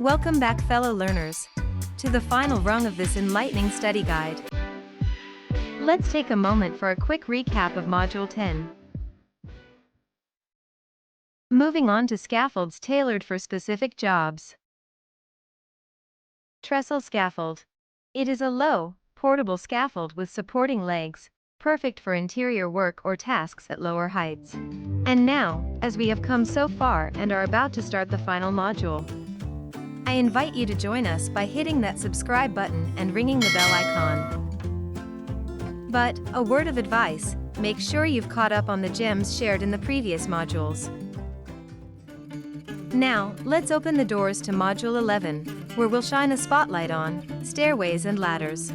Welcome back, fellow learners, to the final rung of this enlightening study guide. Let's take a moment for a quick recap of Module 10. Moving on to scaffolds tailored for specific jobs. Trestle scaffold. It is a low, portable scaffold with supporting legs, perfect for interior work or tasks at lower heights. And now, as we have come so far and are about to start the final module, I invite you to join us by hitting that subscribe button and ringing the bell icon. But, a word of advice, make sure you've caught up on the gems shared in the previous modules. Now, let's open the doors to Module 11, where we'll shine a spotlight on stairways and ladders.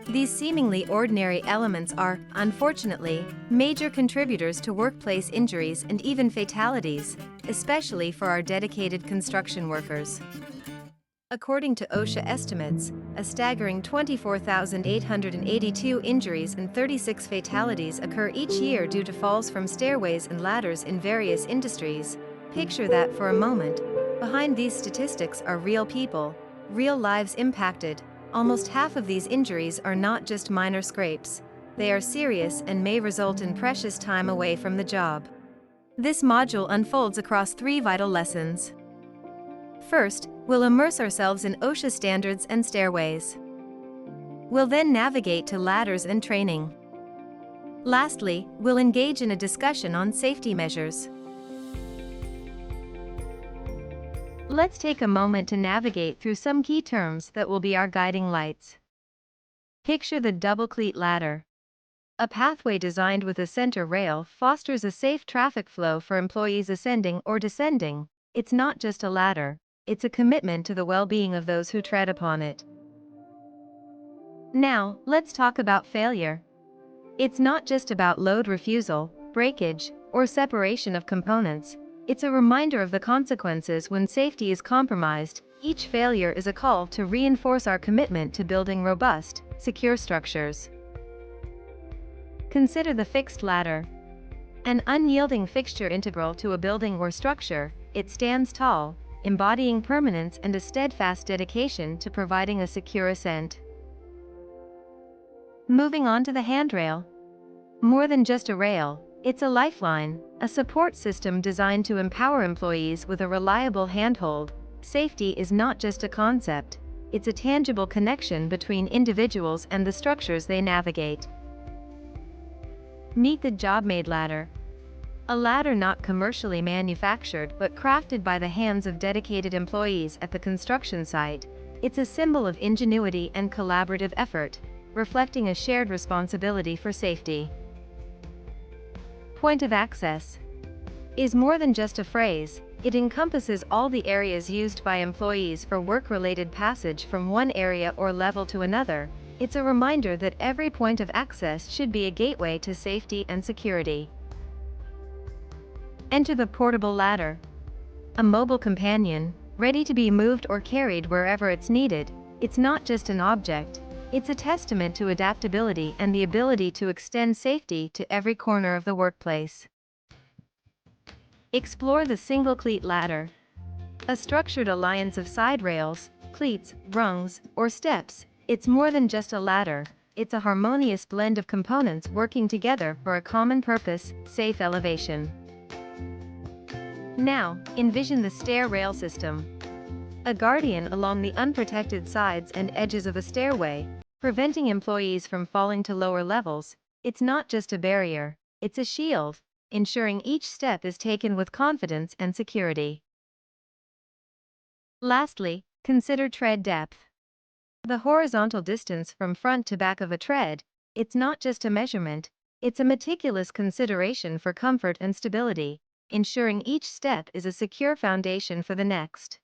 These seemingly ordinary elements are, unfortunately, major contributors to workplace injuries and even fatalities, especially for our dedicated construction workers. According to OSHA estimates, a staggering 24,882 injuries and 36 fatalities occur each year due to falls from stairways and ladders in various industries. Picture that for a moment. Behind these statistics are real people, real lives impacted. Almost half of these injuries are not just minor scrapes. They are serious and may result in precious time away from the job. This module unfolds across 3 vital lessons. First, we'll immerse ourselves in OSHA standards and stairways. We'll then navigate to ladders and training. Lastly, we'll engage in a discussion on safety measures. Let's take a moment to navigate through some key terms that will be our guiding lights. Picture the double cleat ladder. A pathway designed with a center rail fosters a safe traffic flow for employees ascending or descending. It's not just a ladder, it's a commitment to the well-being of those who tread upon it. Now, let's talk about failure. It's not just about load refusal, breakage, or separation of components. It's a reminder of the consequences when safety is compromised. Each failure is a call to reinforce our commitment to building robust, secure structures. Consider the fixed ladder. An unyielding fixture integral to a building or structure, it stands tall, embodying permanence and a steadfast dedication to providing a secure ascent. Moving on to the handrail. More than just a rail, it's a lifeline, a support system designed to empower employees with a reliable handhold. Safety is not just a concept, it's a tangible connection between individuals and the structures they navigate. Meet the job-made ladder. A ladder not commercially manufactured but crafted by the hands of dedicated employees at the construction site. It's a symbol of ingenuity and collaborative effort, reflecting a shared responsibility for safety. Point of access is more than just a phrase. It encompasses all the areas used by employees for work-related passage from one area or level to another. It's a reminder that every point of access should be a gateway to safety and security. Enter the portable ladder. A mobile companion, ready to be moved or carried wherever it's needed. It's not just an object. It's a testament to adaptability and the ability to extend safety to every corner of the workplace. Explore the single cleat ladder. A structured alliance of side rails, cleats, rungs, or steps. It's more than just a ladder. It's a harmonious blend of components working together for a common purpose, safe elevation. Now, envision the stair rail system. A guardian along the unprotected sides and edges of a stairway, preventing employees from falling to lower levels. It's not just a barrier, it's a shield, ensuring each step is taken with confidence and security. Lastly, consider tread depth. The horizontal distance from front to back of a tread, it's not just a measurement, it's a meticulous consideration for comfort and stability, ensuring each step is a secure foundation for the next.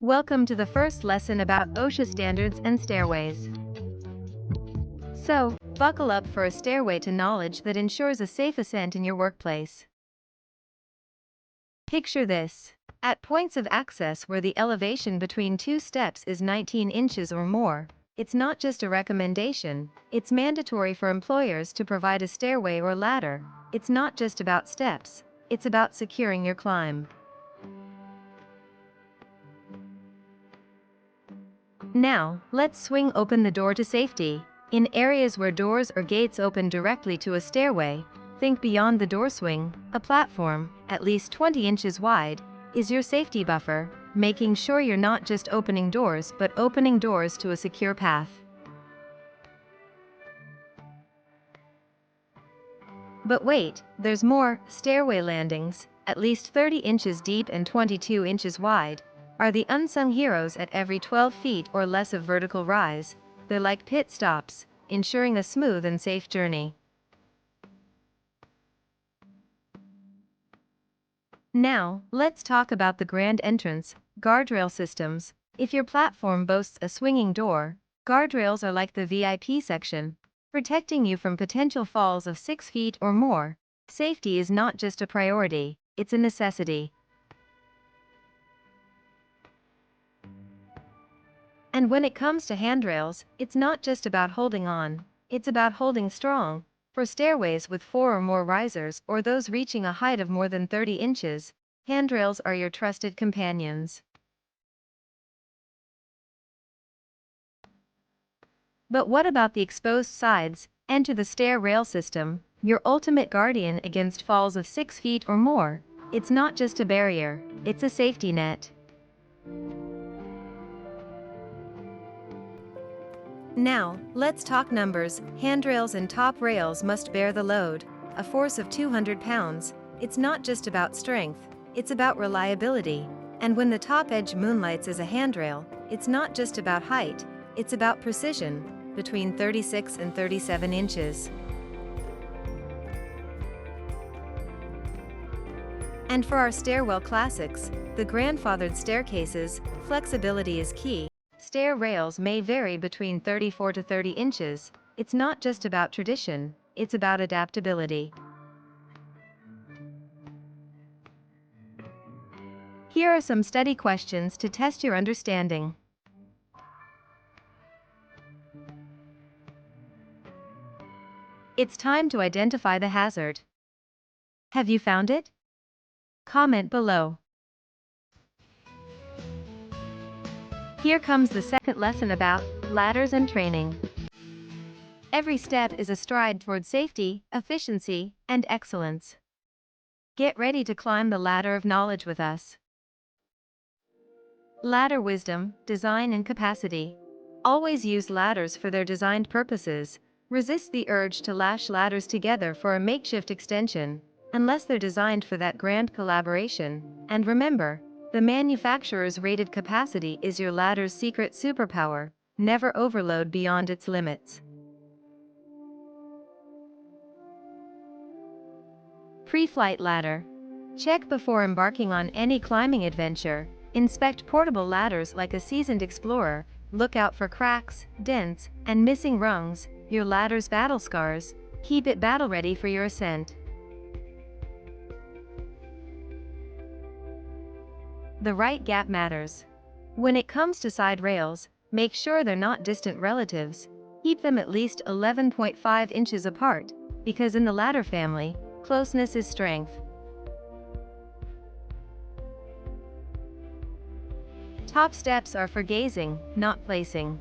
Welcome to the first lesson about OSHA standards and stairways. So, buckle up for a stairway to knowledge that ensures a safe ascent in your workplace. Picture this. At points of access where the elevation between 2 steps is 19 inches or more, it's not just a recommendation, it's mandatory for employers to provide a stairway or ladder. It's not just about steps, it's about securing your climb. Now, let's swing open the door to safety. In areas where doors or gates open directly to a stairway, think beyond the door swing. A platform, at least 20 inches wide, is your safety buffer, making sure you're not just opening doors but opening doors to a secure path. But wait, there's more. Stairway landings, at least 30 inches deep and 22 inches wide, are the unsung heroes at every 12 feet or less of vertical rise. They're like pit stops, ensuring a smooth and safe journey. Now, let's talk about the grand entrance, guardrail systems. If your platform boasts a swinging door, guardrails are like the VIP section, protecting you from potential falls of 6 feet or more. Safety is not just a priority, it's a necessity. And when it comes to handrails, it's not just about holding on, it's about holding strong. For stairways with 4 or more risers or those reaching a height of more than 30 inches, handrails are your trusted companions. But what about the exposed sides? Enter the stair rail system, your ultimate guardian against falls of 6 feet or more. It's not just a barrier, it's a safety net. Now, let's talk numbers. Handrails and top rails must bear the load, a force of 200 pounds. It's not just about strength, it's about reliability. And when the top edge moonlights as a handrail, it's not just about height, it's about precision, between 36 and 37 inches. And for our stairwell classics, the grandfathered staircases, flexibility is key. Stair rails may vary between 34 to 30 inches. It's not just about tradition, it's about adaptability. Here are some study questions to test your understanding. It's time to identify the hazard. Have you found it? Comment below. Here comes the second lesson about ladders and training. Every step is a stride toward safety, efficiency, and excellence. Get ready to climb the ladder of knowledge with us. Ladder wisdom, design and capacity. Always use ladders for their designed purposes. Resist the urge to lash ladders together for a makeshift extension, unless they're designed for that grand collaboration. And remember, the manufacturer's rated capacity is your ladder's secret superpower. Never overload beyond its limits. Pre-flight ladder. Check before embarking on any climbing adventure. Inspect portable ladders like a seasoned explorer. Look out for cracks, dents, and missing rungs, your ladder's battle scars. Keep it battle ready for your ascent. The right gap matters. When it comes to side rails, make sure they're not distant relatives. Keep them at least 11.5 inches apart, because in the ladder family, closeness is strength. Top steps are for gazing, not placing.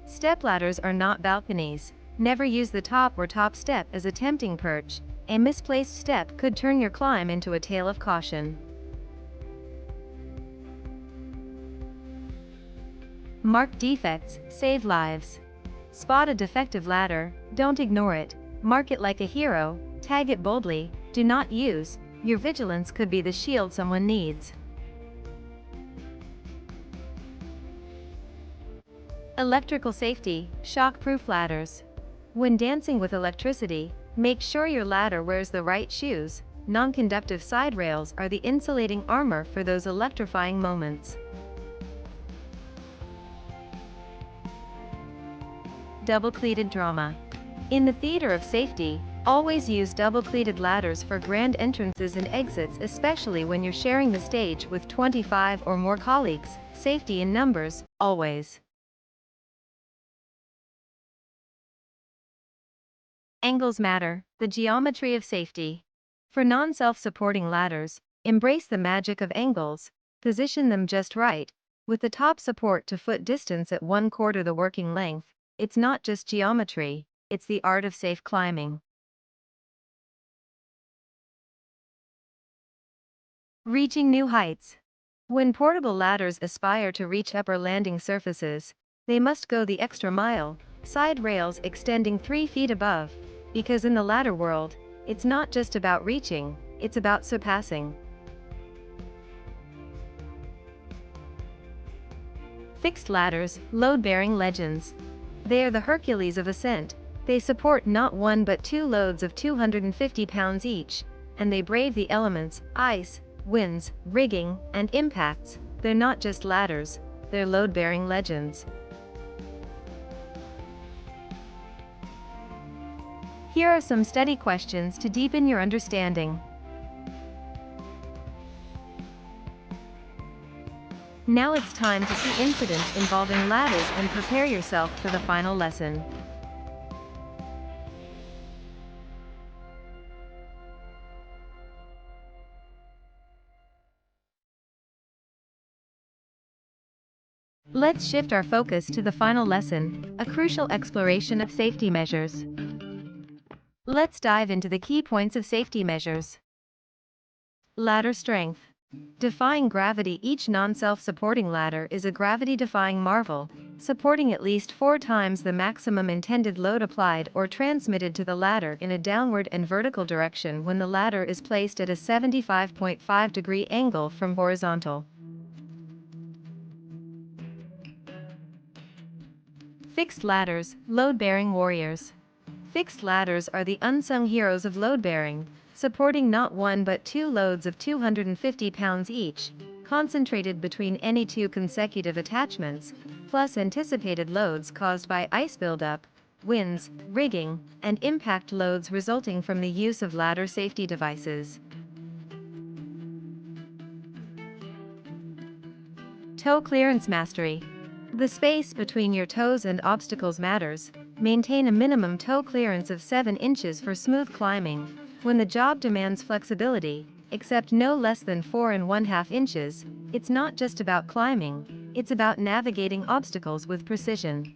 Stepladders are not balconies. Never use the top or top step as a tempting perch. A misplaced step could turn your climb into a tale of caution. Mark defects, save lives. Spot a defective ladder, don't ignore it. Mark it like a hero, tag it boldly, do not use. Your vigilance could be the shield someone needs. Electrical safety, shock-proof ladders. When dancing with electricity, make sure your ladder wears the right shoes. Non-conductive side rails are the insulating armor for those electrifying moments. Double-cleated drama. In the theater of safety, always use double-cleated ladders for grand entrances and exits, especially when you're sharing the stage with 25 or more colleagues. Safety in numbers, always. Angles matter, the geometry of safety. For non-self-supporting ladders, embrace the magic of angles. Position them just right, With the top support to foot distance at 1/4 the working length, it's not just geometry, it's the art of safe climbing. Reaching new heights. When portable ladders aspire to reach upper landing surfaces, they must go the extra mile, side rails extending 3 feet above, because in the ladder world, it's not just about reaching, it's about surpassing. Fixed ladders, load-bearing legends. They are the Hercules of ascent. They support not one but two loads of 250 pounds each, and they brave the elements, ice, winds, rigging, and impacts. They're not just ladders, they're load-bearing legends. Here are some study questions to deepen your understanding. Now it's time to see incidents involving ladders and prepare yourself for the final lesson. Let's shift our focus to the final lesson, a crucial exploration of safety measures. Let's dive into the key points of safety measures. Ladder strength. Defying gravity. Each non-self-supporting ladder is a gravity-defying marvel, supporting at least 4 times the maximum intended load applied or transmitted to the ladder in a downward and vertical direction when the ladder is placed at a 75.5-degree angle from horizontal. Fixed ladders, load-bearing warriors. Fixed ladders are the unsung heroes of load-bearing, supporting not one but two loads of 250 pounds each, concentrated between any two consecutive attachments, plus anticipated loads caused by ice buildup, winds, rigging, and impact loads resulting from the use of ladder safety devices. Toe clearance mastery. The space between your toes and obstacles matters. Maintain a minimum toe clearance of 7 inches for smooth climbing. When the job demands flexibility, accept no less than 4½ inches. It's not just about climbing, it's about navigating obstacles with precision.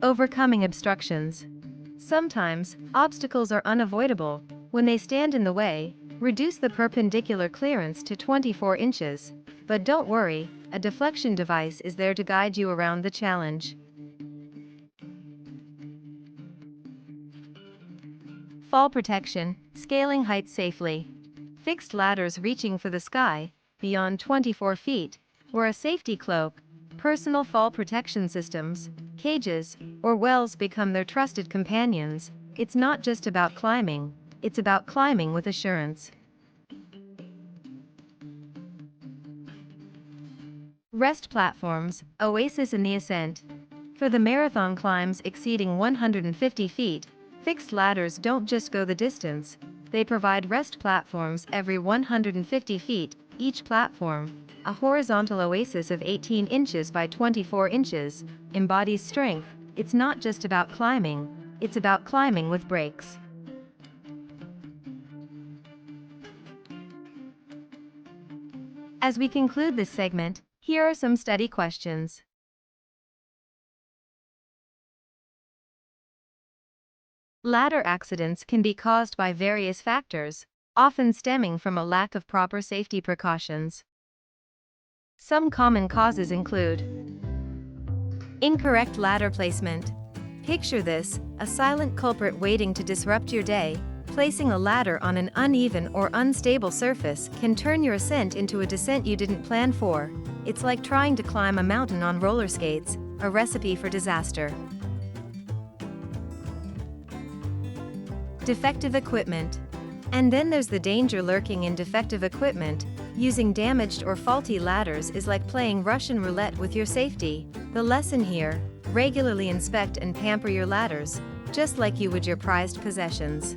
Overcoming obstructions. Sometimes, obstacles are unavoidable. When they stand in the way, reduce the perpendicular clearance to 24 inches. But don't worry, a deflection device is there to guide you around the challenge. Fall protection, scaling heights safely. Fixed ladders reaching for the sky, beyond 24 feet, wear a safety cloak. Personal fall protection systems, cages, or wells become their trusted companions. It's not just about climbing, it's about climbing with assurance. Rest platforms, oasis in the ascent. For the marathon climbs exceeding 150 feet, fixed ladders don't just go the distance, they provide rest platforms every 150 feet, each platform, a horizontal oasis of 18 inches by 24 inches, embodies strength. It's not just about climbing, it's about climbing with brakes. As we conclude this segment, here are some study questions. Ladder accidents can be caused by various factors, often stemming from a lack of proper safety precautions. Some common causes include incorrect ladder placement. Picture this, a silent culprit waiting to disrupt your day. Placing a ladder on an uneven or unstable surface can turn your ascent into a descent you didn't plan for. It's like trying to climb a mountain on roller skates, a recipe for disaster. Defective equipment. And then there's the danger lurking in defective equipment. Using damaged or faulty ladders is like playing Russian roulette with your safety. The lesson here: regularly inspect and pamper your ladders, just like you would your prized possessions.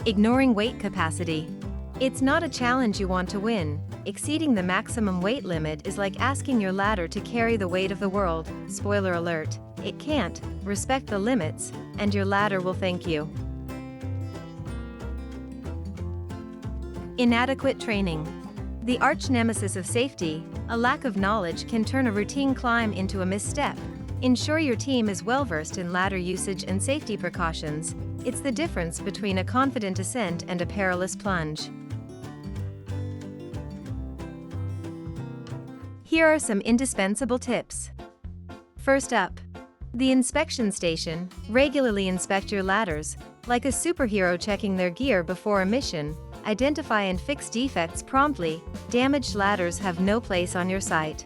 Ignoring weight capacity. It's not a challenge you want to win. Exceeding the maximum weight limit is like asking your ladder to carry the weight of the world. Spoiler alert, it can't. Respect the limits, and your ladder will thank you. Inadequate training. The arch nemesis of safety, a lack of knowledge can turn a routine climb into a misstep. Ensure your team is well-versed in ladder usage and safety precautions. It's the difference between a confident ascent and a perilous plunge. Here are some indispensable tips. First up, the inspection station. Regularly inspect your ladders, like a superhero checking their gear before a mission. Identify and fix defects promptly. Damaged ladders have no place on your site.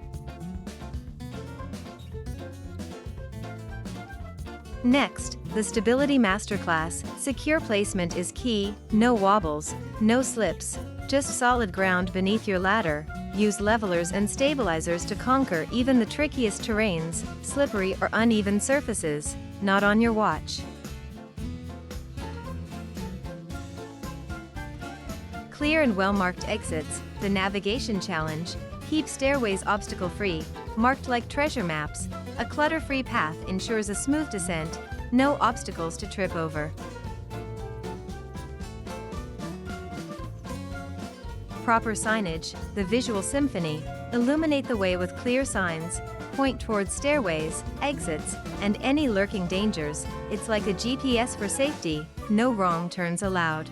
Next, the Stability Masterclass. Secure placement is key. No wobbles, no slips, just solid ground beneath your ladder. Use levelers and stabilizers to conquer even the trickiest terrains, slippery or uneven surfaces. Not on your watch. Clear and well-marked exits. The navigation challenge. Keep stairways obstacle-free, marked like treasure maps. A clutter-free path ensures a smooth descent, no obstacles to trip over. Proper signage. The visual symphony. Illuminate the way with clear signs. Point towards stairways, exits, and any lurking dangers. It's like a GPS for safety. No wrong turns allowed.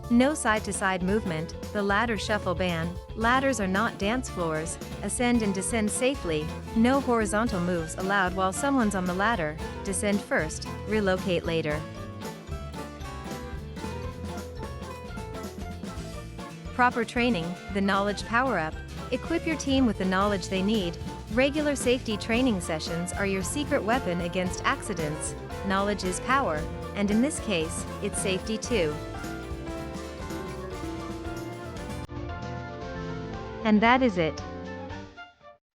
No side-to-side movement. The ladder shuffle ban. Ladders are not dance floors. Ascend and descend safely. No horizontal moves allowed while someone's on the ladder. Descend first, relocate later. Proper training. The knowledge power-up. Equip your team with the knowledge they need. Regular safety training sessions are your secret weapon against accidents. Knowledge is power, and in this case, it's safety too. And that is it.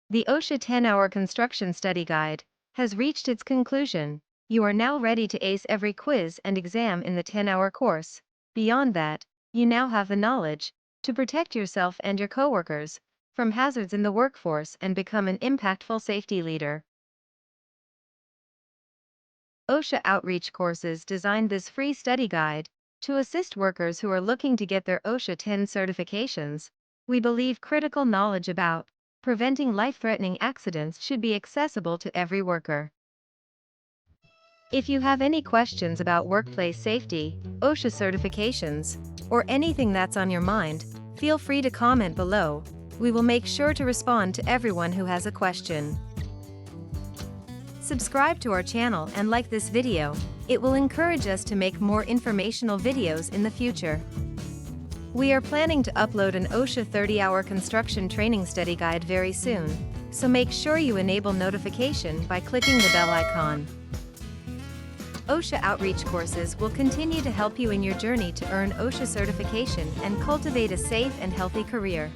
The OSHA 10-hour construction study guide has reached its conclusion. You are now ready to ace every quiz and exam in the 10-hour course. Beyond that, you now have the knowledge to protect yourself and your coworkers from hazards in the workforce and become an impactful safety leader. OSHA Outreach Courses designed this free study guide to assist workers who are looking to get their OSHA 10 certifications. We believe critical knowledge about preventing life-threatening accidents should be accessible to every worker. If you have any questions about workplace safety, OSHA certifications, or anything that's on your mind, feel free to comment below. We will make sure to respond to everyone who has a question. Subscribe to our channel and like this video. It will encourage us to make more informational videos in the future. We are planning to upload an OSHA 30-hour construction training study guide very soon, so make sure you enable notification by clicking the bell icon. OSHA Outreach Courses will continue to help you in your journey to earn OSHA certification and cultivate a safe and healthy career.